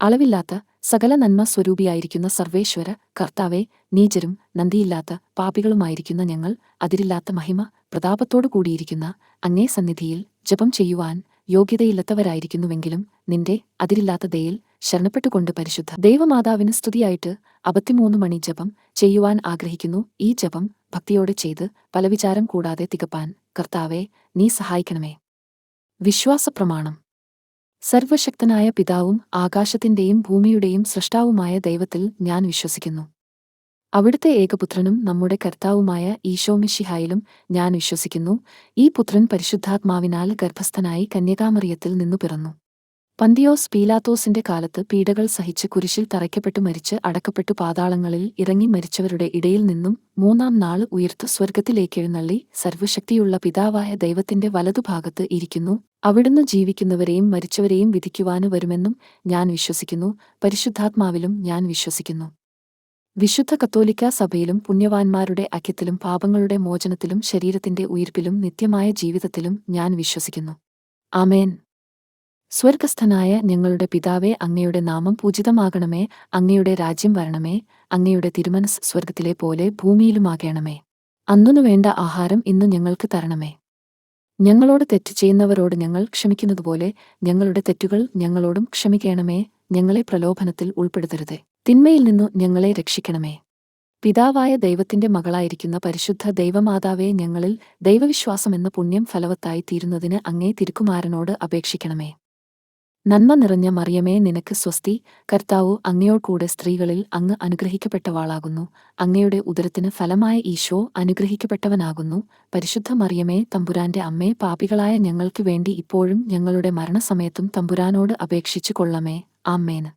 അളവില്ലാത്ത സകല നന്മ സ്വരൂപിയായിരിക്കുന്ന സർവേശ്വര കർത്താവെ, നീചരും നന്ദിയില്ലാത്ത പാപികളുമായിരിക്കുന്ന ഞങ്ങൾ അതിരില്ലാത്ത മഹിമ പ്രതാപത്തോടു കൂടിയിരിക്കുന്ന അങ്ങേ സന്നിധിയിൽ ജപം ചെയ്യുവാൻ യോഗ്യതയില്ലാത്തവരായിരിക്കുന്നുവെങ്കിലും നിന്റെ അതിരില്ലാത്ത ദയയിൽ ശരണപ്പെട്ടുകൊണ്ട് പരിശുദ്ധ ദൈവമാതാവിന് സ്തുതിയായിട്ട് 53 മണി ജപം ചെയ്യുവാൻ ആഗ്രഹിക്കുന്നു. ഈ ജപം ഭക്തിയോടെ ചെയ്ത് പലവിചാരം കൂടാതെ തികപ്പാൻ കർത്താവെ നീ സഹായിക്കണമേ. വിശ്വാസപ്രമാണം. സർവശക്തനായ പിതാവും ആകാശത്തിന്റെയും ഭൂമിയുടെയും സൃഷ്ടാവുമായ ദൈവത്തിൽ ഞാൻ വിശ്വസിക്കുന്നു. അവിടുത്തെ ഏകപുത്രനും നമ്മുടെ കർത്താവുമായ ഈശോമിശിഹായിലും ഞാൻ വിശ്വസിക്കുന്നു. ഈ പുത്രൻ പരിശുദ്ധാത്മാവിനാൽ ഗർഭസ്ഥനായി കന്യകാമറിയത്തിൽ നിന്നു പിറന്നു. പന്തിയോസ് പീലാത്തോസിന്റെ കാലത്ത് പീഡകൾ സഹിച്ച് കുരിശിൽ തറയ്ക്കപ്പെട്ടു മരിച്ച് അടക്കപ്പെട്ടു പാതാളങ്ങളിൽ ഇറങ്ങി മരിച്ചവരുടെ ഇടയിൽ നിന്നും 3-ാം നാൾ ഉയർത്ത് സ്വർഗ്ഗത്തിലേക്കെഴുന്നള്ളി സർവ്വശക്തിയുള്ള പിതാവായ ദൈവത്തിന്റെ വലതുഭാഗത്ത് ഇരിക്കുന്നു. അവിടുന്ന് ജീവിക്കുന്നവരെയും മരിച്ചവരെയും വിധിക്കുവാന് വരുമെന്നും ഞാൻ വിശ്വസിക്കുന്നു. പരിശുദ്ധാത്മാവിലും ഞാൻ വിശ്വസിക്കുന്നു. വിശുദ്ധ കത്തോലിക്കാ സഭയിലും പുണ്യവാന്മാരുടെ ഐക്യത്തിലും പാപങ്ങളുടെ മോചനത്തിലും ശരീരത്തിന്റെ ഉയിർപ്പിലും നിത്യമായ ജീവിതത്തിലും ഞാൻ വിശ്വസിക്കുന്നു. ആമേൻ. സ്വർഗസ്ഥനായ ഞങ്ങളുടെ പിതാവേ, അങ്ങയുടെ നാമം പൂജിതമാകണമേ. അങ്ങയുടെ രാജ്യം വരണമേ. അങ്ങയുടെ തിരുമനസ് സ്വർഗത്തിലെ പോലെ ഭൂമിയിലുമാകണമേ. അന്നു വേണ്ട ആഹാരം ഇന്നു ഞങ്ങൾക്ക് തരണമേ. ഞങ്ങളോട് തെറ്റ് ചെയ്യുന്നവരോട് ഞങ്ങൾ ക്ഷമിക്കുന്നതുപോലെ ഞങ്ങളുടെ തെറ്റുകൾ ഞങ്ങളോടും ക്ഷമിക്കണമേ. ഞങ്ങളെ പ്രലോഭനത്തിൽ ഉൾപ്പെടുത്തരുതേ, തിന്മയിൽ നിന്നു ഞങ്ങളെ രക്ഷിക്കണമേ. പിതാവായ ദൈവത്തിന്റെ മകളായിരിക്കുന്ന പരിശുദ്ധ ദൈവമാതാവേ, ഞങ്ങളിൽ ദൈവവിശ്വാസമെന്ന പുണ്യം ഫലവത്തായി തീരുന്നതിന് അങ്ങേ തിരുക്കുമാരനോട് അപേക്ഷിക്കണമേ. നന്മ നിറഞ്ഞ മറിയമേ, നിനക്ക് സ്വസ്തി. കർത്താവു അങ്ങയോടുകൂടെ സ്ത്രീകളിൽ അങ്ങ് അനുഗ്രഹിക്കപ്പെട്ടവാളാകുന്നു. അങ്ങയുടെ ഉദരത്തിന് ഫലമായ ഈശോ അനുഗ്രഹിക്കപ്പെട്ടവനാകുന്നു. പരിശുദ്ധ മറിയമേ, തമ്പുരാന്റെ അമ്മേ, പാപികളായ ഞങ്ങൾക്ക് വേണ്ടി ഇപ്പോഴും ഞങ്ങളുടെ മരണസമയത്തും തമ്പുരാനോട് അപേക്ഷിച്ചു കൊള്ളമേ. ആമേന്.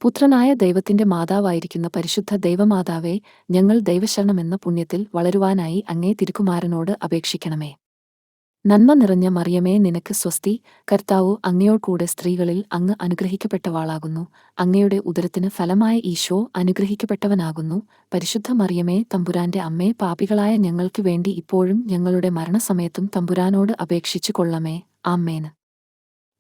പുത്രനായ ദൈവത്തിന്റെ മാതാവായിരിക്കുന്ന പരിശുദ്ധ ദൈവമാതാവേ, ഞങ്ങൾ ദൈവശരണമെന്ന പുണ്യത്തിൽ വളരുവാനായി അങ്ങേ തിരുക്കുമാരനോട് അപേക്ഷിക്കണമേ. നന്മ നിറഞ്ഞ മറിയമേ, നിനക്ക് സ്വസ്തി. കർത്താവു അങ്ങയോടുകൂടെ സ്ത്രീകളിൽ അങ്ങ് അനുഗ്രഹിക്കപ്പെട്ടവാളാകുന്നു. അങ്ങയുടെ ഉദരത്തിന് ഫലമായ ഈശോ അനുഗ്രഹിക്കപ്പെട്ടവനാകുന്നു. പരിശുദ്ധ മറിയമേ, തമ്പുരാന്റെ അമ്മേ, പാപികളായ ഞങ്ങൾക്ക് വേണ്ടി ഇപ്പോഴും ഞങ്ങളുടെ മരണസമയത്തും തമ്പുരാനോട് അപേക്ഷിച്ചു കൊള്ളമേ. ആമേന്.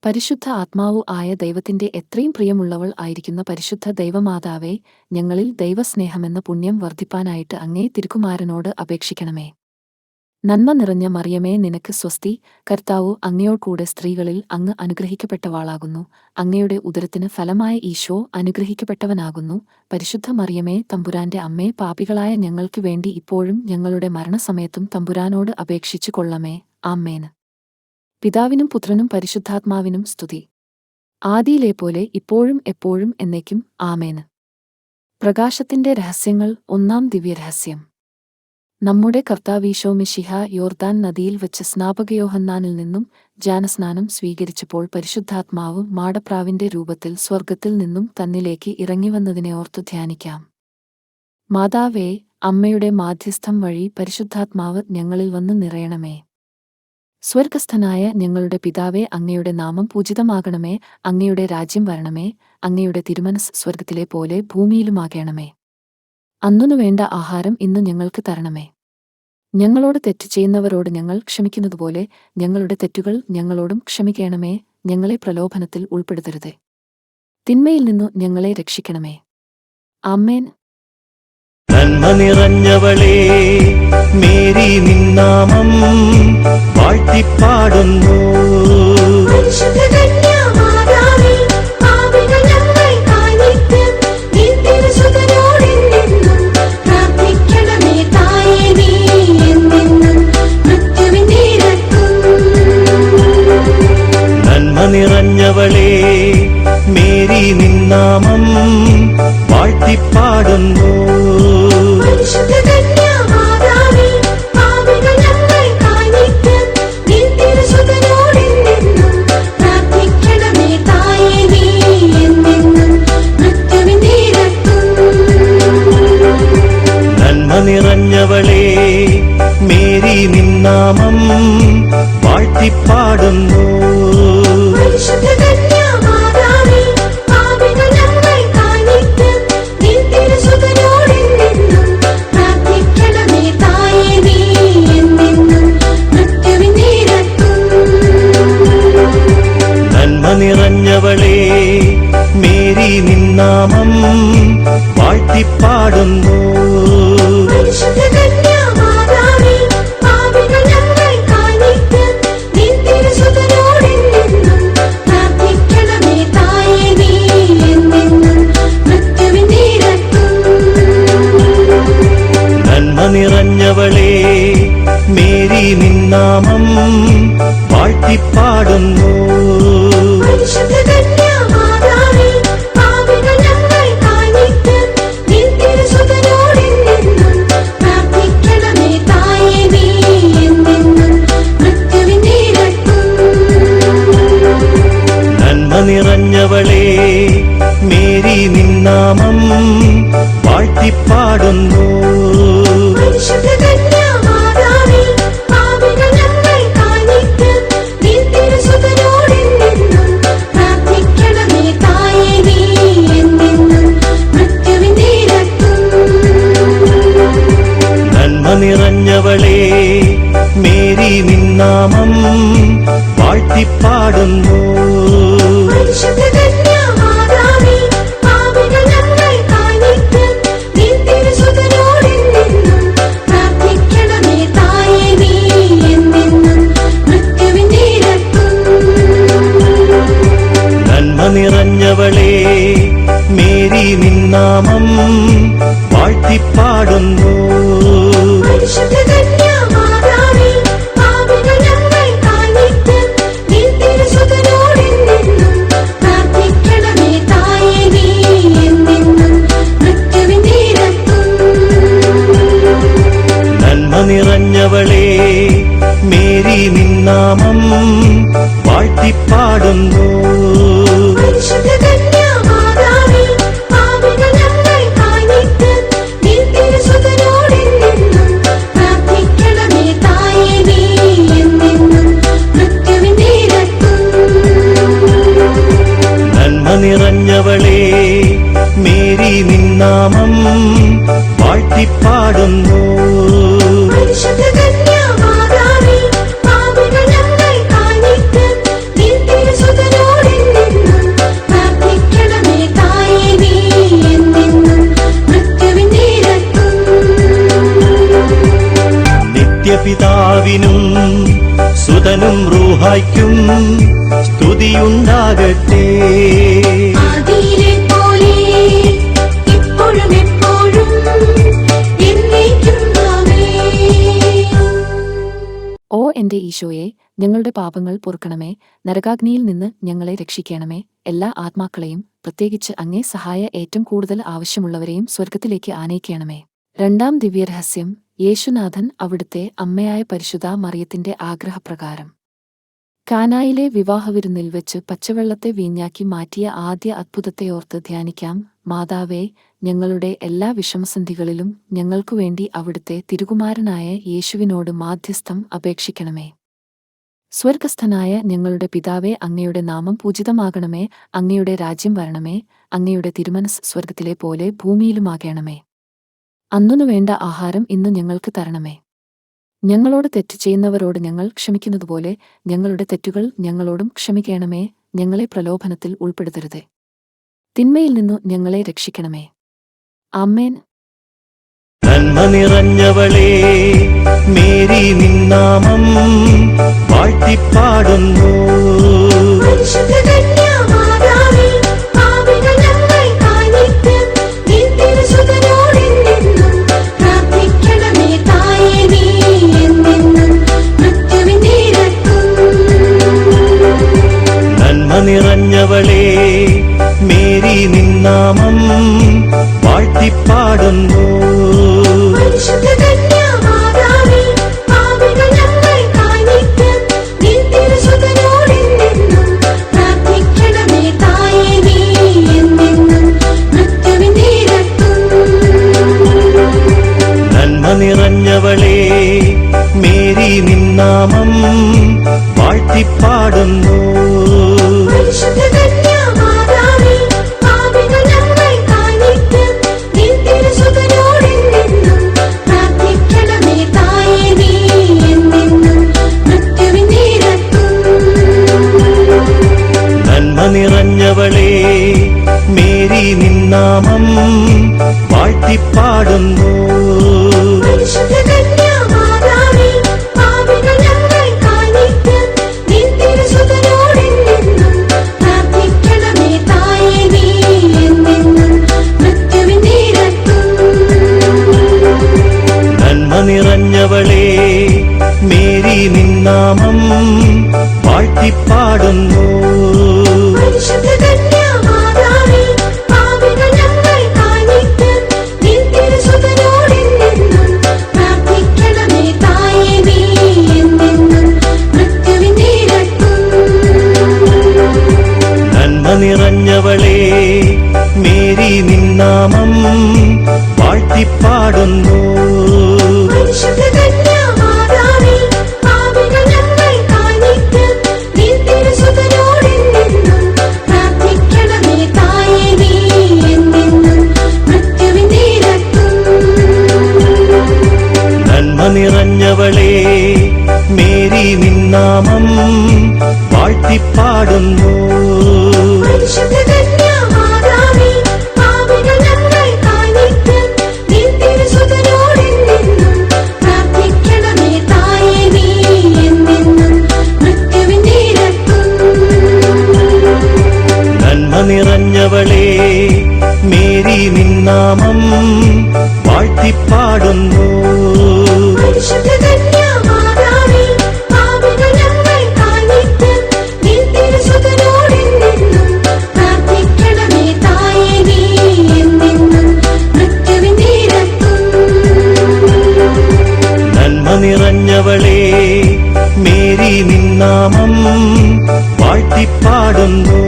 പരിശുദ്ധ ആത്മാവു ആയ ദൈവത്തിന്റെ എത്രയും പ്രിയമുള്ളവൾ ആയിരിക്കുന്ന പരിശുദ്ധ ദൈവമാതാവേ, ഞങ്ങളിൽ ദൈവസ്നേഹമെന്ന പുണ്യം വർദ്ധിപ്പാനായിട്ട് അങ്ങേ തിരുക്കുമാരനോട് അപേക്ഷിക്കണമേ. നന്മ നിറഞ്ഞ മറിയമേ, നിനക്ക് സ്വസ്തി. കർത്താവു അങ്ങയോടുകൂടെ സ്ത്രീകളിൽ അങ്ങ് അനുഗ്രഹിക്കപ്പെട്ടവാളാകുന്നു. അങ്ങയുടെ ഉദരത്തിന് ഫലമായ ഈശോ അനുഗ്രഹിക്കപ്പെട്ടവനാകുന്നു. പരിശുദ്ധ മറിയമേ, തമ്പുരാന്റെ അമ്മേ, പാപികളായ ഞങ്ങൾക്ക് വേണ്ടി ഇപ്പോഴും ഞങ്ങളുടെ മരണസമയത്തും തമ്പുരാനോട് അപേക്ഷിച്ചു കൊള്ളമേ. ആമേന്. പിതാവിനും പുത്രനും പരിശുദ്ധാത്മാവിനും സ്തുതി. ആദിയിലെ പോലെ ഇപ്പോഴും എപ്പോഴും എന്നേക്കും. ആമേന്. പ്രകാശത്തിന്റെ രഹസ്യങ്ങൾ. 1-ാം ദിവ്യരഹസ്യം. നമ്മുടെ കർത്താവീശോമിശിഹ യോർദാൻ നദിയിൽ വെച്ച് സ്നാപകയോഹന്നാനിൽ നിന്നും ജ്ഞാനസ്നാനം സ്വീകരിച്ചപ്പോൾ പരിശുദ്ധാത്മാവ് മാടപ്രാവിന്റെ രൂപത്തിൽ സ്വർഗ്ഗത്തിൽ നിന്നും തന്നിലേക്ക് ഇറങ്ങിവന്നതിനെ ഓർത്തു ധ്യാനിക്കാം. മാതാവേ, അമ്മയുടെ മാധ്യസ്ഥം വഴി പരിശുദ്ധാത്മാവ് ഞങ്ങളിൽ വന്നു നിറയണമേ. സ്വർഗസ്ഥനായ ഞങ്ങളുടെ പിതാവേ, അങ്ങയുടെ നാമം പൂജിതമാകണമേ. അങ്ങയുടെ രാജ്യം വരണമേ. അങ്ങയുടെ തിരുമനസ് സ്വർഗത്തിലെ പോലെ ഭൂമിയിലുമാകണമേ. അന്നു വേണ്ട ആഹാരം ഇന്നു ഞങ്ങൾക്ക് തരണമേ. ഞങ്ങളോട് തെറ്റ് ചെയ്യുന്നവരോട് ഞങ്ങൾ ക്ഷമിക്കുന്നതുപോലെ ഞങ്ങളുടെ തെറ്റുകൾ ഞങ്ങളോടും ക്ഷമിക്കണമേ. ഞങ്ങളെ പ്രലോഭനത്തിൽ ഉൾപ്പെടുത്തരുതേ, തിന്മയിൽ നിന്നു ഞങ്ങളെ രക്ഷിക്കണമേ. ആമേൻ. നന്മ നിറഞ്ഞവളേ, മേരി നിന്നാമം വാഴ്ത്തിപ്പാടുന്നു. നന്മ നിറഞ്ഞവളേ, മേരി നിന്നാമം വാഴ്ത്തിപ്പാടുന്നു. നന്മ നിറഞ്ഞവളേ, മേരി നിന്നാമം വാഴ്ത്തിപ്പാടുന്നു. നന്മ നിറഞ്ഞവളേ, മേരി നിന്നാമം വാഴ്ത്തിപ്പാടുന്നു. പരിശുദ്ധ കന്യാമാതാവേ, പാപികൾ ഞങ്ങൾക്കായി നിത്യം നിൻ തിരുസുതനോടെന്നെന്നും പ്രാർത്ഥിക്കണമേ തായേ, നീ എന്നെന്നും മൃത്യുവിൻ നേരത്തും. നന്മ നിറഞ്ഞവളേ, മേരി നിന്നാമം വാഴ്ത്തിപ്പാടുന്നു. പരിശുദ്ധ കന്യാമാതാവേ, പാപികൾ ഞങ്ങൾക്കായി നിത്യം നിൻ തിരുസുതനോടെന്നെന്നും പ്രാർത്ഥിക്കണമേ തായേ, നീ എന്നെന്നും മൃത്യുവിൻ നേരത്തും. നന്മ നിറഞ്ഞവളേ, മേരി നിന്നാമം വാഴ്ത്തിപ്പാടുന്നു. പരിശുദ്ധ കന്യാമാതാവേ, പാപികൾ ഞങ്ങൾക്കായി നിത്യം നിൻ തിരുസുതനോടെന്നെന്നും പ്രാർത്ഥിക്കണമേ തായേ, നീ എന്നെന്നും മൃത്യുവിൻ നേരത്തും. നന്മ നിറഞ്ഞവളേ, മേരി നിന്നാമം വാഴ്ത്തിപ്പാടുന്നു. പരിശുദ്ധ കന്യാമാതാവേ, പാപികൾ ഞങ്ങൾക്കായി നിത്യം നിൻ തിരുസുതനോടെന്നെന്നും പ്രാർത്ഥിക്കണമേ തായേ, നീ എന്നെന്നും മൃത്യുവിൻ നേരത്തും. നന്മ നിറഞ്ഞവളേ, മേരി നിന്നാമം വാഴ്ത്തിപ്പാടുന്നു. പരിശുദ്ധ കന്യാമാതാവേ, പാപികൾ ഞങ്ങൾക്കായി നിത്യം നിൻ തിരുസുതനോടെന്നെന്നും പ്രാർത്ഥിക്കണമേ തായേ, നീ എന്നെന്നും മൃത്യുവിൻ നേരത്തും. നന്മ നിറഞ്ഞവളേ, മേരി നിന്നാമം വാഴ്ത്തിപ്പാടുന്നു. പരിശുദ്ധ കന്യാമാതാവേ, പാപികൾ ഞങ്ങൾക്കായി നിത്യം നിൻ തിരുസുതനോടെന്നെന്നും പ്രാർത്ഥിക്കണമേ തായേ, നീ എന്നെന്നും മൃത്യുവിൻ നേരത്തും. നിത്യപിതാവിനും സുതനും റൂഹായ്ക്കും സ്തുതിയുണ്ടാകട്ടെ. ആദിയിലെ പോലെ ഇപ്പോഴും എപ്പോഴും എന്നേക്കും ആമേൻ. ഓ എന്റെ ഈശോയെ, ഞങ്ങളുടെ പാപങ്ങൾ പൊറുക്കണമേ, നരകാഗ്നിയിൽ നിന്ന് ഞങ്ങളെ രക്ഷിക്കണമേ. എല്ലാ ആത്മാക്കളെയും, പ്രത്യേകിച്ച് അങ്ങേ സഹായ ഏറ്റവും കൂടുതൽ ആവശ്യമുള്ളവരെയും സ്വർഗത്തിലേക്ക് ആനയിക്കണമേ. രണ്ടാം ദിവ്യരഹസ്യം, യേശുനാഥൻ അവിടുത്തെ അമ്മയായ പരിശുദ്ധ മറിയത്തിന്റെ ആഗ്രഹപ്രകാരം കാനായിലെ വിവാഹവിരുന്നിൽ വെച്ച് പച്ചവെള്ളത്തെ വീഞ്ഞാക്കി മാറ്റിയ ആദ്യ അത്ഭുതത്തെയോർത്ത് ധ്യാനിക്കാം. മാതാവേ, ഞങ്ങളുടെ എല്ലാ വിഷമസന്ധികളിലും ഞങ്ങൾക്കുവേണ്ടി അവിടുത്തെ തിരുകുമാരനായ യേശുവിനോട് മാധ്യസ്ഥം അപേക്ഷിക്കണമേ. സ്വർഗസ്ഥനായ ഞങ്ങളുടെ പിതാവേ, അങ്ങയുടെ നാമം പൂജിതമാകണമേ. അങ്ങയുടെ രാജ്യം വരണമേ. അങ്ങയുടെ തിരുമനസ് സ്വർഗത്തിലെ പോലെ ഭൂമിയിലുമാകണമേ. അന്നു വേണ്ട ആഹാരം ഇന്ന് ഞങ്ങൾക്ക് തരണമേ. ഞങ്ങളോട് തെറ്റ് ചെയ്യുന്നവരോട് ഞങ്ങൾ ക്ഷമിക്കുന്നതുപോലെ ഞങ്ങളുടെ തെറ്റുകൾ ഞങ്ങളോടും ക്ഷമിക്കണമേ. ഞങ്ങളെ പ്രലോഭനത്തിൽ ഉൾപ്പെടുത്തരുതേ, തിന്മയിൽ നിന്നു ഞങ്ങളെ രക്ഷിക്കണമേ. ആമേൻ. നന്മ നിറഞ്ഞവളേ, മേരി നിന്നാമം വാഴ്ത്തിപ്പാടുന്നു. പരിശുദ്ധ കന്യാമാതാവേ, പാപികൾ ഞങ്ങൾക്കായി നിത്യം നിൻ തിരുസുതനോടെന്നെന്നും പ്രാർത്ഥിക്കണമേ തായേ, നീ എന്നെന്നും മൃത്യുവിൻ നേരത്തും. നന്മ നിറഞ്ഞവളേ, മേരി നിന്നാമം വാഴ്ത്തിപ്പാടുന്നു. പരിശുദ്ധ കന്യാമാതാവേ, പാപികൾ ഞങ്ങൾക്കായി നിത്യം നിൻ തിരുസുതനോടെന്നെന്നും പ്രാർത്ഥിക്കണമേ തായേ, നീ എന്നെന്നും മൃത്യുവിൻ നേരത്തും. നന്മ നിറഞ്ഞവളേ, മേരി നിന്നാമം വാഴ്ത്തിപ്പാടുന്നു. പരിശുദ്ധ കന്യാമാതാവേ, പാപികൾ ഞങ്ങൾക്കായി നിത്യം നിൻ തിരുസുതനോടെന്നെന്നും പ്രാർത്ഥിക്കണമേ തായേ, നീ എന്നെന്നും മൃത്യുവിൻ നേരത്തും. നന്മ നിറഞ്ഞവളേ, മേരി നിന്നാമം വാഴ്ത്തിപ്പാടുന്നു. പരിശുദ്ധ കന്യാമാതാവേ, പാപികൾ ഞങ്ങൾക്കായി നിത്യം നിൻ തിരുസുതനോടെന്നെന്നും പ്രാർത്ഥിക്കണമേ തായേ, നീ എന്നെന്നും മൃത്യുവിൻ നേരത്തും. നന്മ നിറഞ്ഞവളേ, മേരി നിന്നാമം വാഴ്ത്തിപ്പാടുന്നു. പരിശുദ്ധ കന്യാമാതാവേ, പാപികൾ ഞങ്ങൾക്കായി നിത്യം നിൻ തിരുസുതനോടെന്നെന്നും പ്രാർത്ഥിക്കണമേ തായേ. നീ എന്നെന്നും മൃത്യുവിന്റെ ഇരട്ടും. നന്മ നിറഞ്ഞവളേ, മേരി നിന്നാമം വാഴ്ത്തിപ്പാടുന്നു. പരിശുദ്ധ കന്യാമാതാവേ, പാപികൾ ഞങ്ങൾക്കായി നിത്യം നിൻ തിരുസുതനോടെന്നെന്നും പ്രാർത്ഥിക്കണമേ തായേ. നീ എന്നെന്നും മൃത്യുവിന്റെ ഇരട്ടും. നന്മ നിറഞ്ഞവളേ, മേരി നിന്നാമം വാഴ്ത്തിപ്പാടുന്നു. പരിശുദ്ധ കന്യാമാതാവേ, പാപികൾ ഞങ്ങൾക്കായി നിത്യം നിൻ തിരുസുതനോടെന്നെന്നും പ്രാർത്ഥിക്കണമേ തായേ. നീ എന്നെന്നും മൃത്യുവിന്റെ ഇരട്ടും. നന്മ നിറഞ്ഞവളേ, മേരി നിന്നാമം വാഴ്ത്തിപ്പാടുന്നു. പരിശുദ്ധ കന്യാമാതാവേ, പാപികൾ ഞങ്ങൾക്കായി നിത്യം നിൻ തിരുസുതനോടെന്നെന്നും പ്രാർത്ഥിക്കണമേ തായേ. നീ എന്നെന്നും മൃത്യുവിന്റെ ഇരട്ടും. നന്മ നിറഞ്ഞവളേ, മേരി നിന്നാമം വാഴ്ത്തിപ്പാടുന്നു.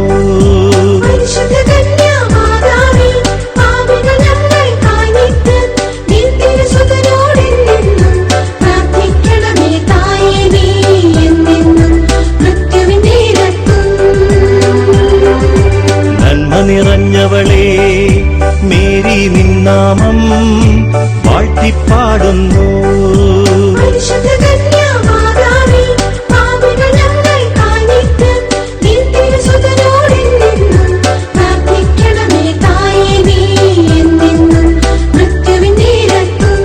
പരിശുദ്ധ കന്യാമാതാവേ, പാപികൾ ഞങ്ങൾക്കായി നിത്യം നിൻ തിരുസുതനോടെന്നെന്നും പ്രാർത്ഥിക്കണമേ തായേ. നീ എന്നെന്നും മൃത്യുവിന്റെ ഇരട്ടും. നന്മ നിറഞ്ഞവളേ, മേരി നിന്നാമം വാഴ്ത്തിപ്പാടുന്നു. പരിശുദ്ധ കന്യാമാതാവേ, പാപികൾ ഞങ്ങൾക്കായി നിത്യം നിൻ തിരുസുതനോടെന്നെന്നും പ്രാർത്ഥിക്കണമേ തായേ. നീ എന്നെന്നും മൃത്യുവിന്റെ ഇരട്ടും.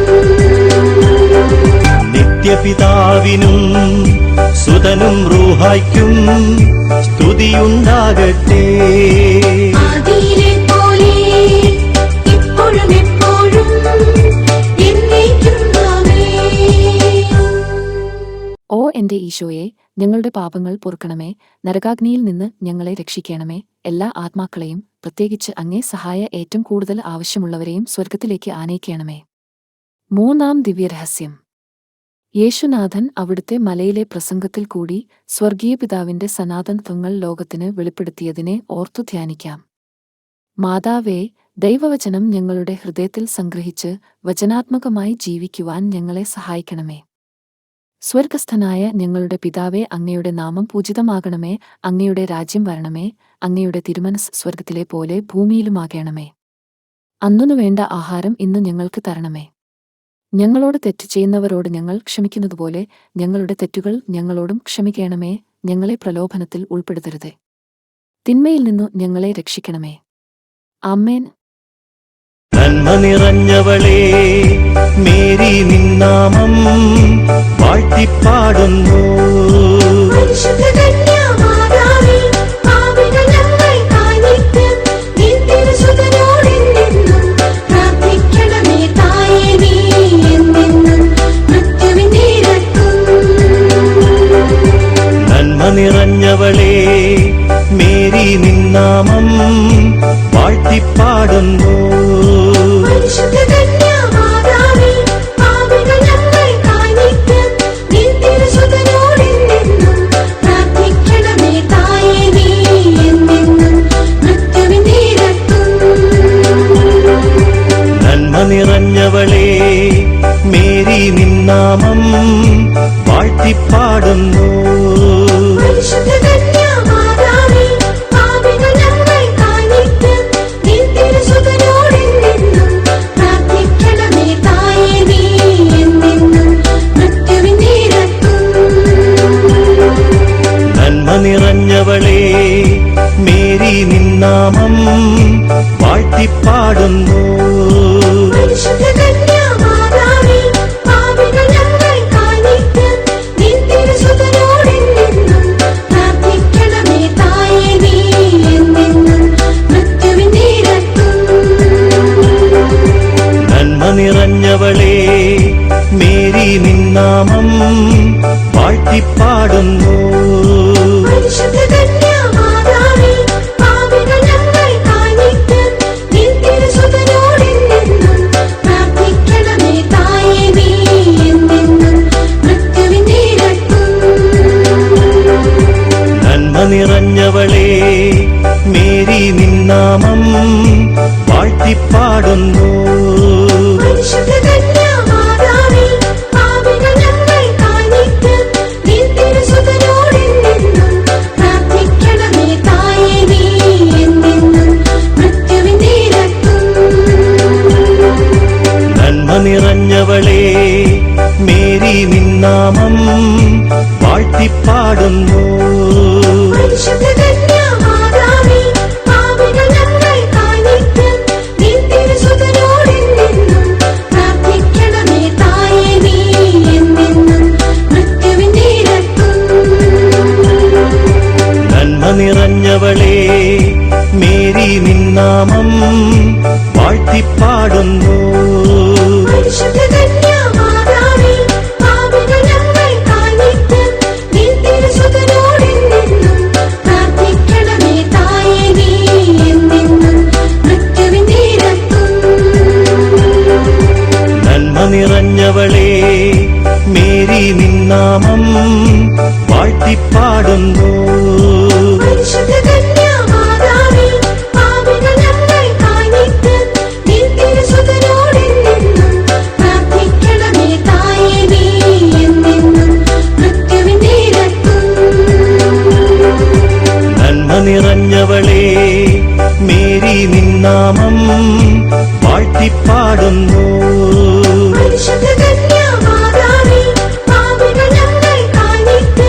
നിത്യപിതാവിനും സുതനും റൂഹായ്ക്കും സ്തുതിയുണ്ടാകട്ടെ. ആദിയിലെ പോലെ ഇപ്പോഴും എപ്പോഴും എന്നേക്കും ആമേൻ. ഓ എന്റെ ഈശോയെ, ഞങ്ങളുടെ പാപങ്ങൾ പൊറുക്കണമേ, നരകാഗ്നിയിൽ നിന്ന് ഞങ്ങളെ രക്ഷിക്കണമേ. എല്ലാ ആത്മാക്കളെയും, പ്രത്യേകിച്ച് അങ്ങേ സഹായ ഏറ്റവും കൂടുതൽ ആവശ്യമുള്ളവരെയും സ്വർഗത്തിലേക്ക് ആനയിക്കണമേ. മൂന്നാം ദിവ്യരഹസ്യം. യേശുനാഥൻ അവിടുത്തെ മലയിലെ പ്രസംഗത്തിൽ കൂടി സ്വർഗീയ പിതാവിന്റെ സനാതനത്വങ്ങൾ ലോകത്തിന് വെളിപ്പെടുത്തിയതിനെ ഓർത്തു ധ്യാനിക്കാം. മാതാവേ, ദൈവവചനം ഞങ്ങളുടെ ഹൃദയത്തിൽ സംഗ്രഹിച്ച് വചനാത്മകമായി ജീവിക്കുവാൻ ഞങ്ങളെ സഹായിക്കണമേ. സ്വർഗസ്ഥനായ ഞങ്ങളുടെ പിതാവേ, അങ്ങയുടെ നാമം പൂജിതമാകണമേ. അങ്ങയുടെ രാജ്യം വരണമേ. അങ്ങയുടെ തിരുമനസ് സ്വർഗത്തിലെ പോലെ ഭൂമിയിലുമാകണമേ. അന്നു വേണ്ട ആഹാരം ഇന്ന് ഞങ്ങൾക്ക് തരണമേ. ഞങ്ങളോട് തെറ്റ് ചെയ്യുന്നവരോട് ഞങ്ങൾ ക്ഷമിക്കുന്നതുപോലെ ഞങ്ങളുടെ തെറ്റുകൾ ഞങ്ങളോടും ക്ഷമിക്കണമേ. ഞങ്ങളെ പ്രലോഭനത്തിൽ ഉൾപ്പെടുത്തരുതേ, തിന്മയിൽ നിന്നു ഞങ്ങളെ രക്ഷിക്കണമേ. ആമേൻ. നന്മ നിറഞ്ഞവളേ, മേരി നിന്നാമം വാഴ്ത്തിപ്പാടുന്നു. പരിശുദ്ധ കന്യാമാതാവേ, പാപികൾ ഞങ്ങൾക്കായി നിത്യം നിൻ തിരുസുതനോടെന്നെന്നും പ്രാർത്ഥിക്കണമേ തായേ. നീ എന്നെന്നും മൃത്യുവിന്റെ ഇരട്ടും. നന്മ നിറഞ്ഞവളേ, മേരി നിന്നാമം വാഴ്ത്തിപ്പാടുന്നു. പരിശുദ്ധ കന്യാമാതാവേ, പാപികൾ ഞങ്ങൾക്കായി നിത്യം നിൻ തിരുസുതനോടെന്നെന്നും പ്രാർത്ഥിക്കണമേ തായേ. നീ എന്നെന്നും മൃത്യുവിന്റെ ഇരട്ടും. നന്മ നിറഞ്ഞവളേ, മേരി നിന്നാമം വാഴ്ത്തിപ്പാടുന്നു. പരിശുദ്ധ കന്യാമാതാവേ, പാപികൾ ഞങ്ങൾക്കായി നിത്യം നിൻ തിരുസുതനോടെന്നെന്നും പ്രാർത്ഥിക്കണമേ തായേ. നീ എന്നെന്നും മൃത്യുവിന്റെ ഇരട്ടും. നന്മ നിറഞ്ഞവളേ, മേരി നിന്നാമം വാഴ്ത്തിപ്പാടുന്നു. പരിശുദ്ധ കന്യാമാതാവേ, പാപികൾ ഞങ്ങൾക്കായി നിത്യം നിൻ തിരുസുതനോടെന്നെന്നും പ്രാർത്ഥിക്കണമേ തായേ. നീ എന്നെന്നും മൃത്യുവിന്റെ ഇരട്ടും. നന്മ നിറഞ്ഞവളേ, മേരി നിന്നാമം വാഴ്ത്തിപ്പാടുന്നു. പരിശുദ്ധ കന്യാമാതാവേ, പാപികൾ ഞങ്ങൾക്കായിട്ട് നിൻ തിരുസുതനോടെന്നെന്നും പ്രാർത്ഥിക്കണമേ തായേ, നീ എന്നെന്നും മൃത്യുവിൻ നേരത്തും. നന്മ നിറഞ്ഞവളേ, മേരി നിന്നാമം വാഴ്ത്തിപ്പാടുന്നു. പരിശുദ്ധ കന്യാമാതാവേ, പാപികൾ ഞങ്ങൾക്കായിട്ട് നിൻ തിരുസുതനോടെന്നെന്നും പ്രാർത്ഥിക്കണമേ തായേ, നീ എന്നെന്നും മൃത്യുവിൻ നേരത്തും. നന്മ നിറഞ്ഞവളേ, മേരി നിന്നാമം വാഴ്ത്തിപ്പാടുന്നു. പരിശുദ്ധ കന്യാമാതാവേ, പാപികൾ ഞങ്ങൾക്കായിട്ട് നിൻ തിരുസുതനോടെന്നെന്നും പ്രാർത്ഥിക്കണമേ തായേ, നീ എന്നെന്നും മൃത്യുവിൻ നേരത്തും. നന്മ നിറഞ്ഞവളേ, മേരി നിന്നാമം വാഴ്ത്തിപ്പാടുന്നു. പരിശുദ്ധ കന്യാമാതാവേ, പാപികൾ ഞങ്ങൾക്കായിട്ട്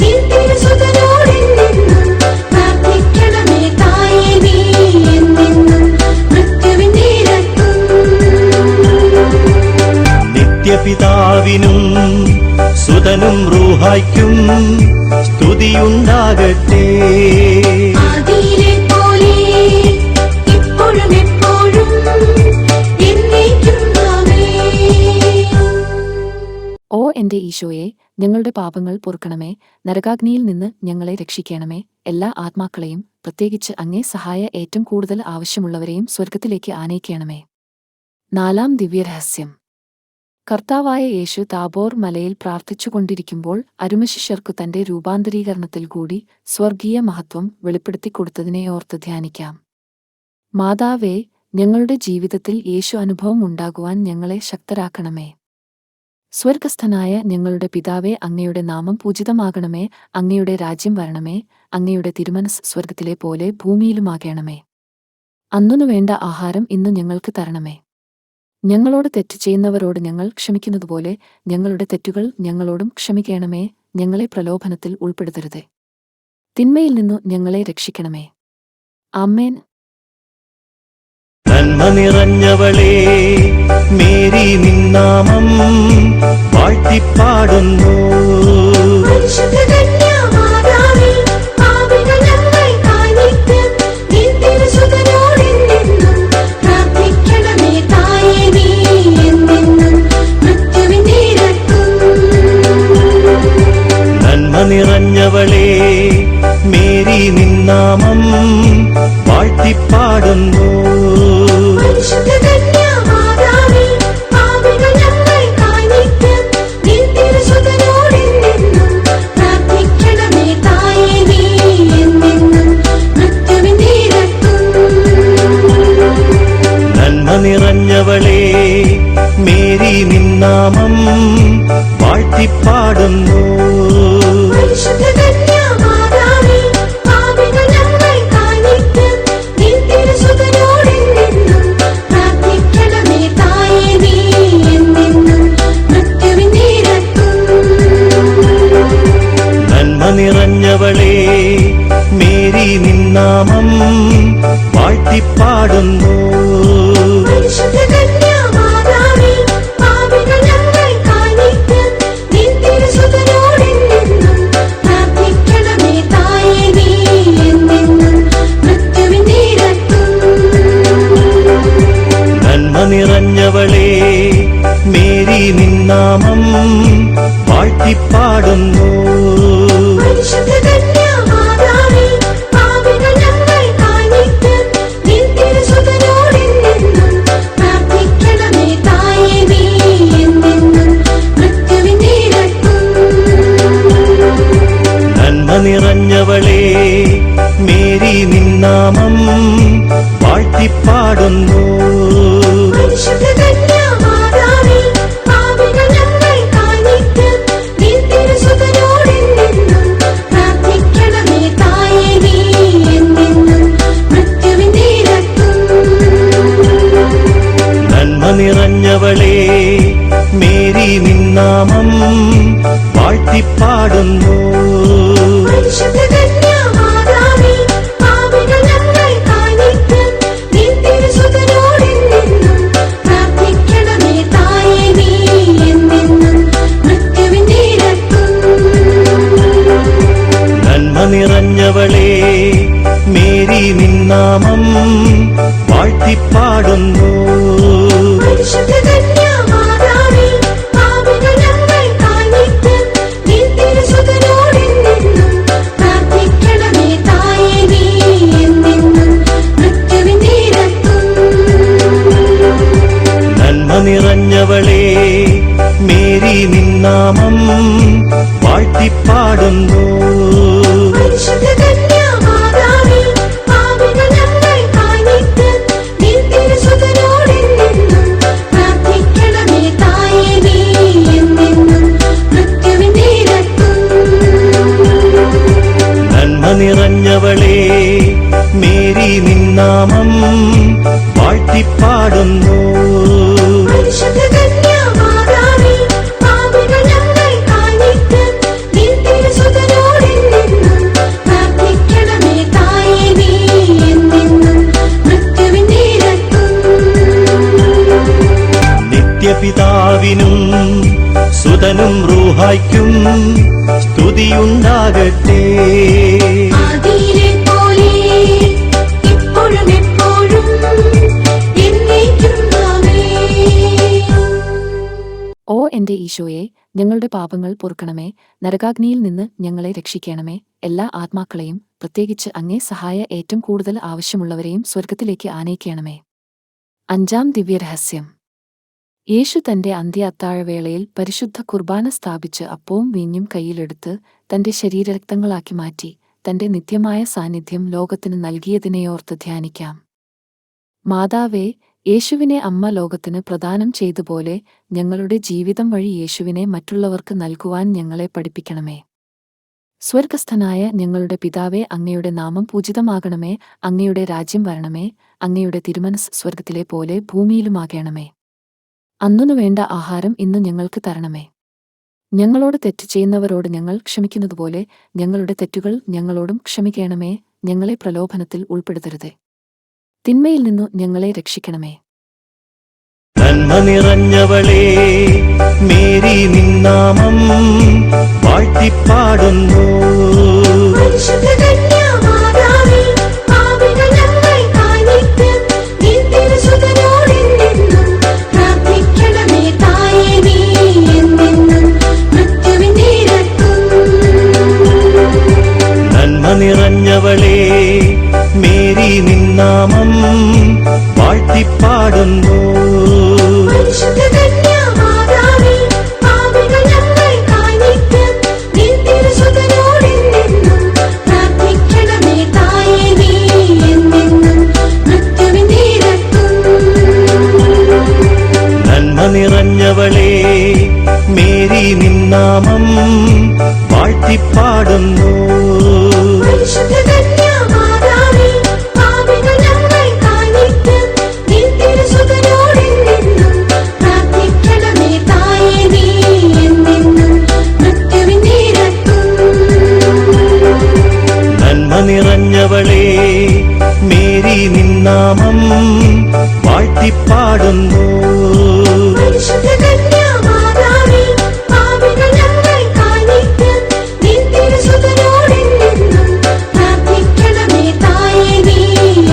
നിൻ തിരുസുതനോടെന്നെന്നും പ്രാർത്ഥിക്കണമേ തായേ, നീ എന്നെന്നും മൃത്യുവിൻ നേരത്തും. നിത്യപിതാവിനും സുതനും റൂഹായ്ക്കും സ്തുതിയുണ്ടാകട്ടെ. ആദിയിലെ പോലെ ഇപ്പോഴും എപ്പോഴും എന്നേക്കും ആമേൻ. ഓ എന്റെ ഈശോയെ, ഞങ്ങളുടെ പാപങ്ങൾ പൊറുക്കണമേ, നരകാഗ്നിയിൽ നിന്ന് ഞങ്ങളെ രക്ഷിക്കണമേ, എല്ലാ ആത്മാക്കളെയും പ്രത്യേകിച്ച് അങ്ങേ സഹായ ഏറ്റവും കൂടുതൽ ആവശ്യമുള്ളവരെയും സ്വർഗത്തിലേക്ക് ആനയിക്കണമേ. 4-ാം ദിവ്യരഹസ്യം. കർത്താവായ യേശു താബോർ മലയിൽ പ്രാർത്ഥിച്ചുകൊണ്ടിരിക്കുമ്പോൾ അരുമശിഷ്യർക്കു തന്റെ രൂപാന്തരീകരണത്തിൽ കൂടി സ്വർഗീയ മഹത്വം വെളിപ്പെടുത്തിക്കൊടുത്തതിനെ ഓർത്ത് ധ്യാനിക്കാം. മാതാവേ, ഞങ്ങളുടെ ജീവിതത്തിൽ യേശു അനുഭവം ഉണ്ടാകുവാൻ ഞങ്ങളെ ശക്തരാക്കണമേ. സ്വർഗസ്ഥനായ ഞങ്ങളുടെ പിതാവേ, അങ്ങയുടെ നാമം പൂജിതമാകണമേ, അങ്ങയുടെ രാജ്യം വരണമേ, അങ്ങയുടെ തിരുമനസ് സ്വർഗത്തിലെ പോലെ ഭൂമിയിലുമാകണമേ. അന്നു വേണ്ട ആഹാരം ഇന്ന് ഞങ്ങൾക്ക് തരണമേ. ഞങ്ങളോട് തെറ്റ് ചെയ്യുന്നവരോട് ഞങ്ങൾ ക്ഷമിക്കുന്നതുപോലെ ഞങ്ങളുടെ തെറ്റുകൾ ഞങ്ങളോടും ക്ഷമിക്കണമേ. ഞങ്ങളെ പ്രലോഭനത്തിൽ ഉൾപ്പെടുത്തരുതേ, തിന്മയിൽ നിന്നു ഞങ്ങളെ രക്ഷിക്കണമേ. ആമേൻ. നന്മ നിറഞ്ഞവളേ, മേരി നിന്നാമം വാഴ്ത്തിപ്പാടുന്നു. പരിശുദ്ധ കന്യാമാതാവേ, പാപികൾ ഞങ്ങൾക്കായിട്ട് നിൻ തിരുസുതനോടെന്നെന്നും പ്രാർത്ഥിക്കണമേ തായേ, നീ എന്നെന്നും മൃത്യുവിൻ നേരത്തും. നന്മ നിറഞ്ഞവളേ, മേരി നിന്നാമം വാഴ്ത്തിപ്പാടുന്നു. പരിശുദ്ധ കന്യാമാതാവേ, പാപികൾ ഞങ്ങൾക്കായിട്ട് നിൻ തിരുസുതനോടെന്നെന്നും പ്രാർത്ഥിക്കണമേ തായേ, നീ എന്നെന്നും മൃത്യുവിൻ നേരത്തും. നന്മ നിറഞ്ഞവളേ, മേരി നിന്നാമം വാഴ്ത്തിപ്പാടുന്നു. പരിശുദ്ധ കന്യാമാതാവേ, പാപികൾ ഞങ്ങൾക്കായിട്ട് നിൻ തിരുസുതനോടെന്നെന്നും പ്രാർത്ഥിക്കണമേ തായേ, നീ എന്നെന്നും മൃത്യുവിൻ നേരത്തും. നന്മ നിറഞ്ഞവളേ, മേരി നിന്നാമം വാഴ്ത്തിപ്പാടുന്നു. പരിശുദ്ധ കന്യാമാതാവേ, പാപികൾ ഞങ്ങൾക്കായിട്ട് നിൻ തിരുസുതനോടെന്നെന്നും പ്രാർത്ഥിക്കണമേ തായേ, നീ എന്നെന്നും മൃത്യുവിൻ നേരത്തും. നന്മ നിറഞ്ഞവളേ, മേരി നിന്നാമം വാഴ്ത്തിപ്പാടുന്നു. പരിശുദ്ധ കന്യാമാതാവേ, പാപികൾ ഞങ്ങൾക്കായിട്ട് നിൻ തിരുസുതനോടെന്നെന്നും പ്രാർത്ഥിക്കണമേ തായേ, നീ എന്നെന്നും മൃത്യുവിൻ നേരത്തും. നന്മ നിറഞ്ഞവളേ, മേരി നിന്നാമം വാഴ്ത്തിപ്പാടുന്നു. പരിശുദ്ധ കന്യാമാതാവേ, പാപികൾ ഞങ്ങൾക്കായിട്ട് നിൻ തിരുസുതനോടെന്നെന്നും പ്രാർത്ഥിക്കണമേ തായേ, നീ എന്നെന്നും മൃത്യുവിൻ നേരത്തും. നന്മ നിറഞ്ഞവളേ, മേരി നിന്നാമം വാഴ്ത്തിപ്പാടുന്നു. വാഴ്ത്തിപ്പാടുന്നു. പരിശുദ്ധ കന്യാമാതാവേ, പാപികൾ ഞങ്ങൾക്കായി നിത്യം നിൻ തിരുസുതനോടെന്നെന്നും പ്രാർത്ഥിക്കണമേ തായേ, നീ എന്നെന്നും മൃത്യുവിൻ നേരത്തും. നന്മ നിറഞ്ഞവളേ, മേരി നിന്നാമം വാഴ്ത്തിപ്പാടുന്നു. പരിശുദ്ധ കന്യാമാതാവേ, പാപികൾ ഞങ്ങൾക്കായി നിത്യം നിൻ തിരുസുതനോടെന്നെന്നും പ്രാർത്ഥിക്കണമേ തായേ, നീ എന്നെന്നും മൃത്യുവിൻ നേരത്തും. നന്മ നിറഞ്ഞവളേ, മേരി നിന്നാമം വാഴ്ത്തിപ്പാടുന്നു. പരിശുദ്ധ കന്യാമാതാവേ, പാപികൾ ഞങ്ങൾക്കായി നിത്യം നിൻ തിരുസുതനോടെന്നെന്നും പ്രാർത്ഥിക്കണമേ തായേ, നീ എന്നെന്നും മൃത്യുവിൻ നേരത്തും. നന്മ നിറഞ്ഞവളേ, മേരി നിന്നാമം വാഴ്ത്തിപ്പാടുന്നു. പരിശുദ്ധ കന്യാമാതാവേ, പാപികൾ ഞങ്ങൾക്കായി നിത്യം നിൻ തിരുസുതനോടെന്നെന്നും പ്രാർത്ഥിക്കണമേ തായേ, നീ എന്നെന്നും മൃത്യുവിൻ നേരത്തും. നിത്യപിതാവിനും സുതനും റൂഹായ്ക്കും സ്തുതിയുണ്ടാകട്ടെ. ആദിയിലെ പോലെ ഇപ്പോഴും എപ്പോഴും എന്നേക്കും ആമേൻ. ഓ എന്റെ ഈശോയെ, ഞങ്ങളുടെ പാപങ്ങൾ പൊറുക്കണമേ, നരകാഗ്നിയിൽ നിന്ന് ഞങ്ങളെ രക്ഷിക്കണമേ. എല്ലാ ആത്മാക്കളെയും, പ്രത്യേകിച്ച് അങ്ങേ സഹായ ഏറ്റവും കൂടുതൽ ആവശ്യമുള്ളവരെയും സ്വർഗത്തിലേക്ക് ആനയിക്കണമേ. അഞ്ചാം ദിവ്യരഹസ്യം. യേശു തന്റെ അന്ത്യ അത്താഴവേളയിൽ പരിശുദ്ധ കുർബാന സ്ഥാപിച്ച് അപ്പവും വീഞ്ഞും കയ്യിലെടുത്ത് തന്റെ ശരീരരക്തങ്ങളാക്കി മാറ്റി തന്റെ നിത്യമായ സാന്നിധ്യം ലോകത്തിന് നൽകിയതിനെയോർത്ത് ധ്യാനിക്കാം. മാതാവേ, യേശുവിനെ അമ്മ ലോകത്തിന് പ്രദാനം ചെയ്തുപോലെ ഞങ്ങളുടെ ജീവിതം വഴി യേശുവിനെ മറ്റുള്ളവർക്ക് നൽകുവാൻ ഞങ്ങളെ പഠിപ്പിക്കണമേ. സ്വർഗസ്ഥനായ ഞങ്ങളുടെ പിതാവേ, അങ്ങയുടെ നാമം പൂജിതമാകണമേ. അങ്ങയുടെ രാജ്യം വരണമേ. അങ്ങയുടെ തിരുമനസ് സ്വർഗത്തിലെ പോലെ ഭൂമിയിലുമാകണമേ. അന്നു വേണ്ട ആഹാരം ഇന്ന് ഞങ്ങൾക്ക് തരണമേ. ഞങ്ങളോട് തെറ്റ് ചെയ്യുന്നവരോട് ഞങ്ങൾ ക്ഷമിക്കുന്നതുപോലെ ഞങ്ങളുടെ തെറ്റുകൾ ഞങ്ങളോടും ക്ഷമിക്കണമേ. ഞങ്ങളെ പ്രലോഭനത്തിൽ ഉൾപ്പെടുത്തരുതേ, തിന്മയിൽ നിന്നു ഞങ്ങളെ രക്ഷിക്കണമേ. നന്മ നിറഞ്ഞവളേ, മേരി നിന്നാമം വാഴ്ത്തിപ്പാടുന്നു. പരിശുദ്ധ കന്യാമാതാവേ, പാപികൾ ഞങ്ങൾക്കായി നിത്യം നിൻ തിരുസുതനോടെന്നെന്നും പ്രാർത്ഥിക്കണമേ തായേ, നീ എന്നെന്നും മൃത്യുവിൻ നേരത്തും. നന്മ നിറഞ്ഞവളേ, മേരി നിന്നാമം വാഴ്ത്തിപ്പാടുന്നു. പരിശുദ്ധ കന്യാമാതാവേ, പാപികൾ ഞങ്ങൾക്കായി നിത്യം നിൻ തിരുസുതനോടെന്നെന്നും പ്രാർത്ഥിക്കണമേ തായേ, നീ എന്നെന്നും മൃത്യുവിൻ നേരത്തും. നന്മ നിറഞ്ഞവളേ, മേരി നിന്നാമം വാഴ്ത്തിപ്പാടുന്നു. പരിശുദ്ധ കന്യാമാതാവേ, പാപികൾ ഞങ്ങൾക്കായി നിത്യം നിൻ തിരുസുതനോടെന്നെന്നും പ്രാർത്ഥിക്കണമേ തായേ, നീ എന്നെന്നും മൃത്യുവിൻ നേരത്തും. നന്മ നിറഞ്ഞവളേ, മേരി നിന്നാമം വാഴ്ത്തിപ്പാടുന്നു. പരിശുദ്ധ കന്യാമാതാവേ, പാപികൾ ഞങ്ങൾക്കായി നിത്യം നിൻ തിരുസുതനോടെന്നെന്നും പ്രാർത്ഥിക്കണമേ തായേ, നീ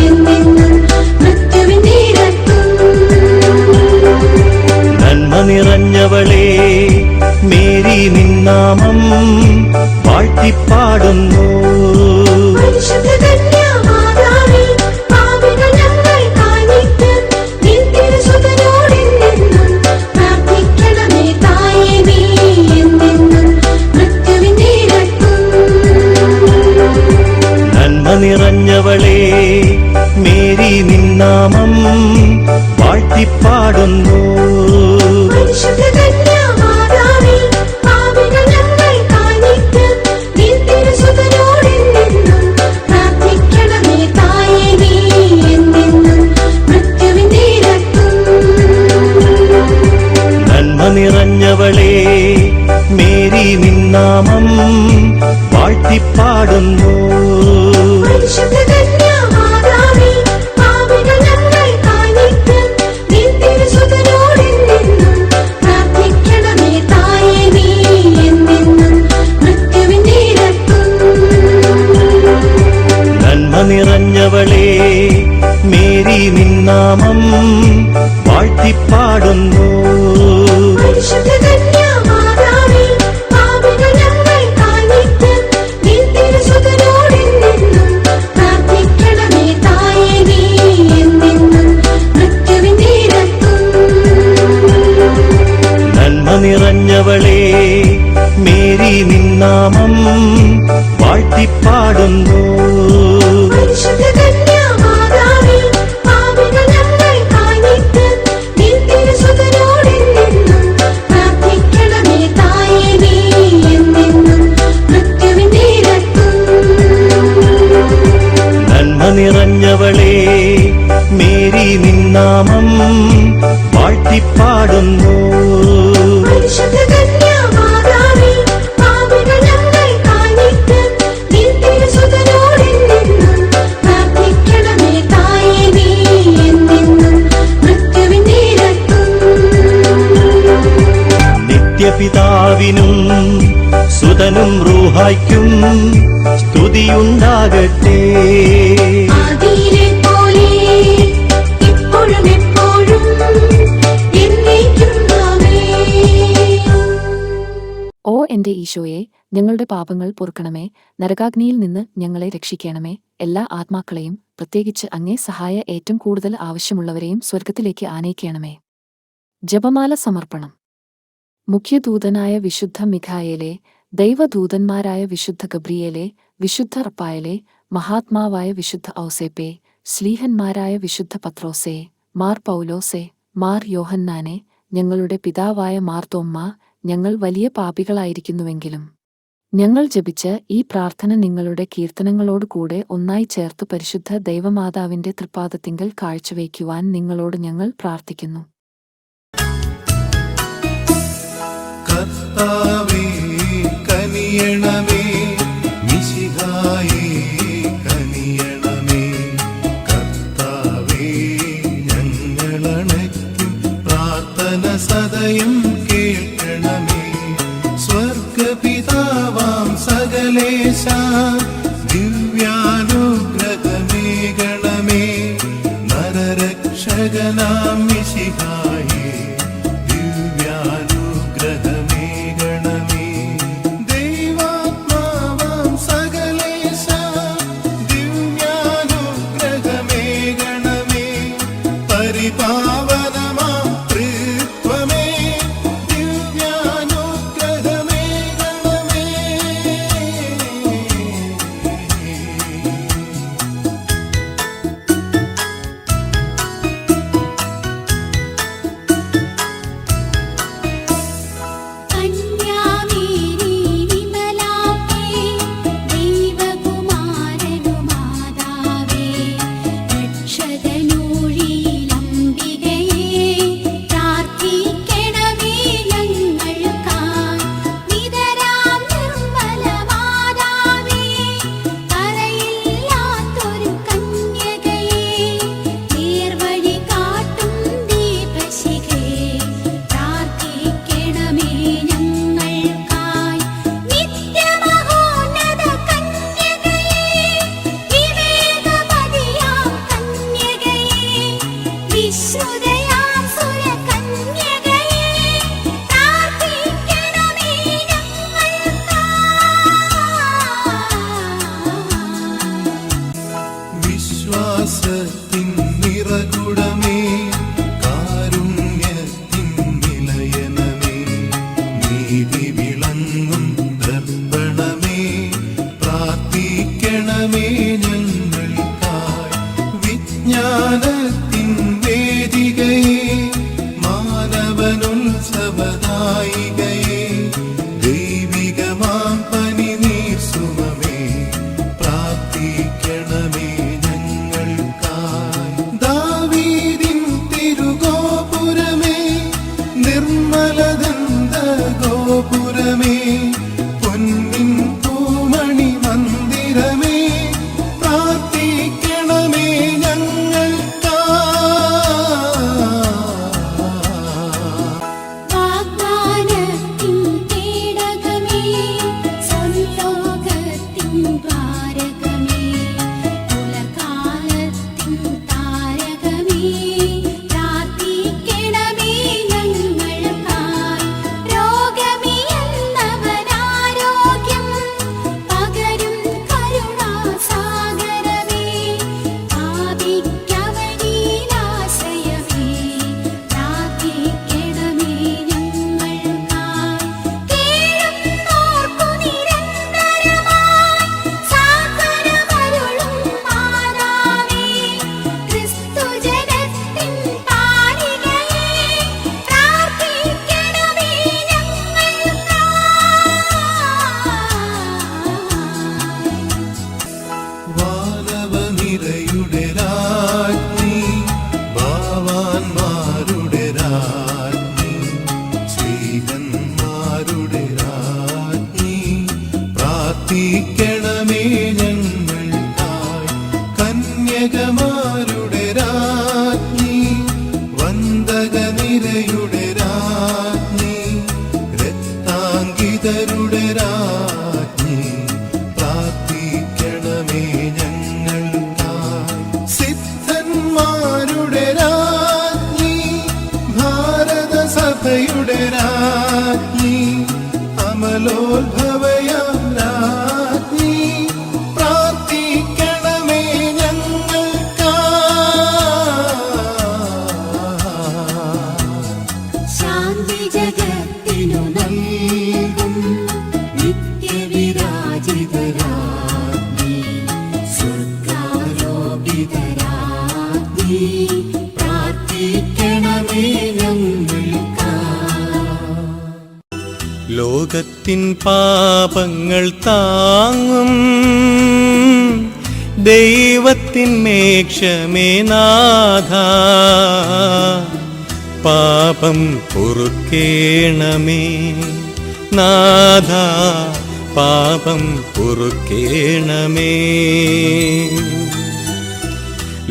എന്നെന്നും മൃത്യുവിൻ നേരത്തും. നന്മ നിറഞ്ഞവളേ, മേരി നിന്നാമം വാഴ്ത്തിപ്പാടുന്നു. പരിശുദ്ധ കന്യാമാതാവേ, പാപികൾ ഞങ്ങൾക്കായി നിത്യം നിൻ തിരുസുതനോടെന്നെന്നും പ്രാർത്ഥിക്കണമേ തായേ, നീ എന്നെന്നും മൃത്യുവിൻ നേരത്തും. നന്മ നിറഞ്ഞവളേ, മേരി നിന്നാമം വാഴ്ത്തിപ്പാടുന്നു. പരിശുദ്ധ കന്യാമാതാവേ, പാപികൾ ഞങ്ങൾക്കായി നിത്യം നിൻ തിരുസുതനോടെന്നെന്നും പ്രാർത്ഥിക്കണമേ നിന്നാമം വാഴ്ത്തിപ്പാടുന്നു. പരിശുദ്ധ കന്യാമാതാവേ, പാപികൾ ഞങ്ങൾക്കായി നിത്യം നിൻ തിരുസുതനോടെന്നെന്നും പ്രാർത്ഥിക്കണമേ തായേ നീ എന്നെന്നും മൃത്യുവിൻ നേരത്തും. നന്മ നിറഞ്ഞവളേ മേരി നിന്നാമം വാഴ്ത്തിപ്പാടുന്നു. പരിശുദ്ധ കന്യാമാതാവേ, പാപികൾ ഞങ്ങൾക്കായി നിത്യം നിൻ തിരുസുതനോടെന്നെന്നും പ്രാർത്ഥിക്കണമേ തായേ നീ എന്നെന്നും മൃത്യുവിൻ നേരത്തും. നന്മ നിറഞ്ഞവളേ മേരി നിന്നാമം വാഴ്ത്തിപ്പാടുന്നു. പരിശുദ്ധ കന്യാമാതാവേ, പാപികൾ ഞങ്ങൾക്കായി നിത്യം നിൻ തിരുസുതനോടെന്നെന്നും പ്രാർത്ഥിക്കണമേ തായേ നീ എന്നെന്നും മൃത്യുവിൻ നേരത്തും. നന്മ നിറഞ്ഞവളേ മേരി നിന്നാമം വാഴ്ത്തിപ്പാടുന്നു. പരിശുദ്ധ കന്യാമാതാവേ, പാപികൾ ഞങ്ങൾക്കായി നിത്യം നിൻ തിരുസുതനോടെന്നെന്നും പ്രാർത്ഥിക്കണമേ തായേ നീ എന്നെന്നും മൃത്യുവിൻ നേരത്തും. നിത്യപിതാവിനും സുതനും റൂഹായ്ക്കും സ്തുതിയുണ്ടാകട്ടെ. ആദിയിലെ പോലെ ഇപ്പോഴും എപ്പോഴും എന്നേക്കും ആമേൻ. ഓ എന്റെ ഈശോയെ, ഞങ്ങളുടെ പാപങ്ങൾ പൊറുക്കണമേ, നരകാഗ്നിയിൽ നിന്ന് ഞങ്ങളെ രക്ഷിക്കണമേ. എല്ലാ ആത്മാക്കളെയും, പ്രത്യേകിച്ച് അങ്ങേ സഹായ ഏറ്റവും കൂടുതൽ ആവശ്യമുള്ളവരെയും സ്വർഗത്തിലേക്ക് ആനയിക്കണമേ. ജപമാല സമർപ്പണം. മുഖ്യദൂതനായ വിശുദ്ധ മിഖായേലേ, ദൈവദൂതന്മാരായ വിശുദ്ധ ഗബ്രിയേലേ, വിശുദ്ധ റപ്പായേലേ, മഹാത്മാവായ വിശുദ്ധ ഔസേപ്പേ, ശ്ലീഹന്മാരായ വിശുദ്ധ പത്രോസേ, മാർ പൗലോസേ, മാർ യോഹന്നാനെ, ഞങ്ങളുടെ പിതാവായ മാർ തോമ്മ, ഞങ്ങൾ വലിയ പാപികളായിരിക്കുന്നുവെങ്കിലും ഞങ്ങൾ ജപിച്ച ഈ പ്രാർത്ഥന നിങ്ങളുടെ കീർത്തനങ്ങളോടുകൂടെ ഒന്നായി ചേർത്ത് പരിശുദ്ധ ദൈവമാതാവിന്റെ തൃപ്പാദത്തിങ്കൽ കാഴ്ചവയ്ക്കുവാൻ നിങ്ങളോട് ഞങ്ങൾ പ്രാർത്ഥിക്കുന്നു. കർത്താവേ കനിയണമേ, മിശിഹായേ കനിയണമേ. കർത്താവേ ഞങ്ങളണയ്ക്കും പ്രാർത്ഥന സദയം കേൾക്കണമേ. സ്വർഗപിതാവാം സകലേശ ദിവ്യാനുഗ്രഹമേകണമേ. നരരക്ഷകനാം മിശിഹായേ ദിവ്യാനുഗ്രഹമേകണമേ. ദൈവാത്മാവാം സകലേശ ദിവ്യാനുഗ്രഹമേകണമേ. പരിപാവനമാം ത്രിത്വമേ ദിവ്യാനുഗ്രഹമേകണമേ. പ്രാർത്ഥിക്കണമേ ഞങ്ങൾക്കായി. കന്യകമാരുടെ രാജ്ഞി, വന്ദകനിരയുടെ രാജ്ഞി, രക്താങ്കിതരുടെ രാജ്ഞി, പ്രാർത്ഥിക്കണമേ ഞങ്ങൾക്കായി. സിദ്ധന്മാരുടെ രാജ്ഞി, ഭാരതസഭയുടെ രാജ്ഞി, അമലോത്ഭവയാം രാജ്ഞി, പ്രാർത്ഥിക്കണമേ ഞങ്ങൾക്കായി. ശാന്തി ജഗത്തിനു നൽകും നിത്യവിരാജിതരാജ്ഞി, സ്വർഗാരോപിതരാജ്ഞി, പ്രാർത്ഥിക്കണമേ ഞങ്ങൾക്കായി. ലോകത്തിൻ പാപങ്ങൾ താങ്ങും ദൈവത്തിൻ മേക്ഷമേ നാഥ, പാപം പൊറുക്കേണമേ നാഥ, പാപം പൊറുക്കേണമേ.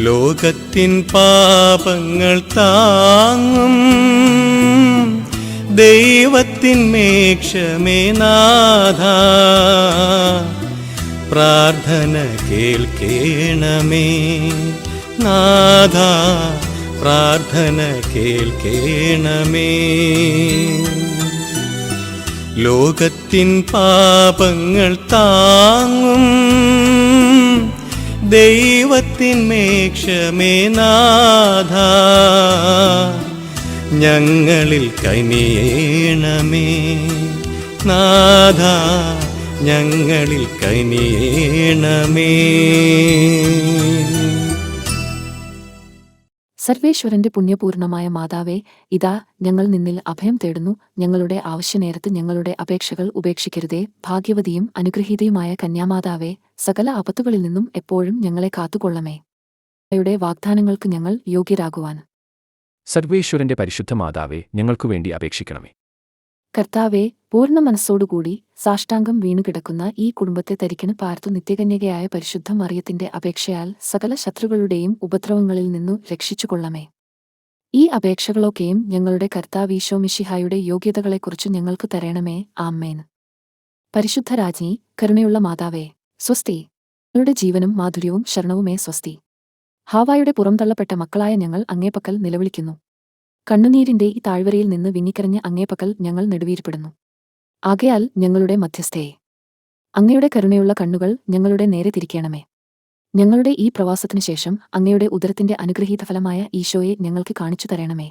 ലോകത്തിൻ പാപങ്ങൾ താങ്ങും ദൈവത്തിൻ മേക്ഷമേ നാഥ, പ്രാർത്ഥന കേൾക്കേണമേ നാഥ, പ്രാർത്ഥന കേൾക്കേണമേ. ലോകത്തിൻ പാപങ്ങൾ താങ്ങും ദൈവത്തിൻ മേക്ഷമേ നാഥ, ഞങ്ങളിൽ കനിയേണമേ നാഥ, ഞങ്ങളിൽ കനിയേണമേ. സർവേശ്വരന്റെ പുണ്യപൂർണമായ മാതാവേ, ഇതാ ഞങ്ങൾ നിന്നിൽ അഭയം തേടുന്നു. ഞങ്ങളുടെ ആവശ്യനേരത്ത് ഞങ്ങളുടെ അപേക്ഷകൾ ഉപേക്ഷിക്കരുതേ. ഭാഗ്യവതിയും അനുഗ്രഹീതയുമായ കന്യാമാതാവേ, സകല ആപത്തുകളിൽ നിന്നും എപ്പോഴും ഞങ്ങളെ കാത്തുകൊള്ളമേ. യുടെ വാഗ്ദാനങ്ങൾക്ക് ഞങ്ങൾ യോഗ്യരാകുവാൻ സർവേശ്വരന്റെ പരിശുദ്ധ മാതാവേ, ഞങ്ങൾക്കുവേണ്ടി അപേക്ഷിക്കണമേ. കർത്താവെ, പൂർണ്ണ മനസ്സോടുകൂടി സാഷ്ടാംഗം വീണുകിടക്കുന്ന ഈ കുടുംബത്തെ തരിക്കണ് പാർത്തു നിത്യകന്യകയായ പരിശുദ്ധ മറിയത്തിന്റെ അപേക്ഷയാൽ സകല ശത്രുക്കളുടെയും ഉപദ്രവങ്ങളിൽ നിന്നു രക്ഷിച്ചുകൊള്ളമേ. ഈ അപേക്ഷകളൊക്കെയും ഞങ്ങളുടെ കർത്താവീശോ മിശിഹായുടെ യോഗ്യതകളെക്കുറിച്ച് ഞങ്ങൾക്ക് തരണമേ. ആമേൻ. പരിശുദ്ധ രാജ്ഞി, കരുണയുള്ള മാതാവേ, സ്വസ്തി. ഞങ്ങളുടെ ജീവനും മാധുര്യവും ശരണവുമേ സ്വസ്തി. ഹാവായുടെ പുറംതള്ളപ്പെട്ട മക്കളായ ഞങ്ങൾ അങ്ങേപ്പക്കൽ നിലവിളിക്കുന്നു. കണ്ണുനീരിന്റെ ഈ താഴ്വരയിൽ നിന്ന് വിങ്ങിക്കരഞ്ഞ് അങ്ങേപ്പക്കൽ ഞങ്ങൾ നെടുവീർപ്പെടുന്നു. ആകയാൽ ഞങ്ങളുടെ മധ്യസ്ഥയെ, അങ്ങയുടെ കരുണയുള്ള കണ്ണുകൾ ഞങ്ങളുടെ നേരെ തിരിക്കണമേ. ഞങ്ങളുടെ ഈ പ്രവാസത്തിനു ശേഷം അങ്ങയുടെ ഉദരത്തിന്റെ അനുഗ്രഹീത ഫലമായ ഈശോയെ ഞങ്ങൾക്ക് കാണിച്ചു തരണമേ.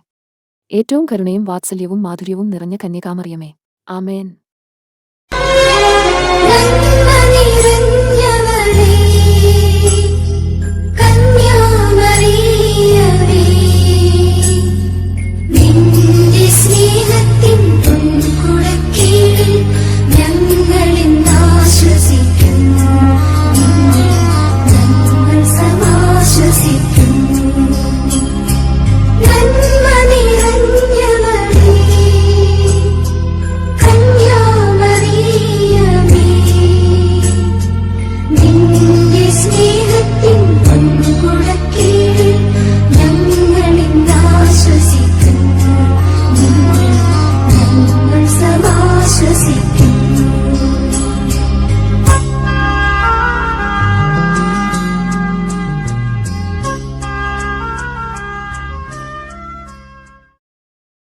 ഏറ്റവും കരുണയും വാത്സല്യവും മാധുര്യവും നിറഞ്ഞ കന്യകാമറിയമേ, ആമേൻ.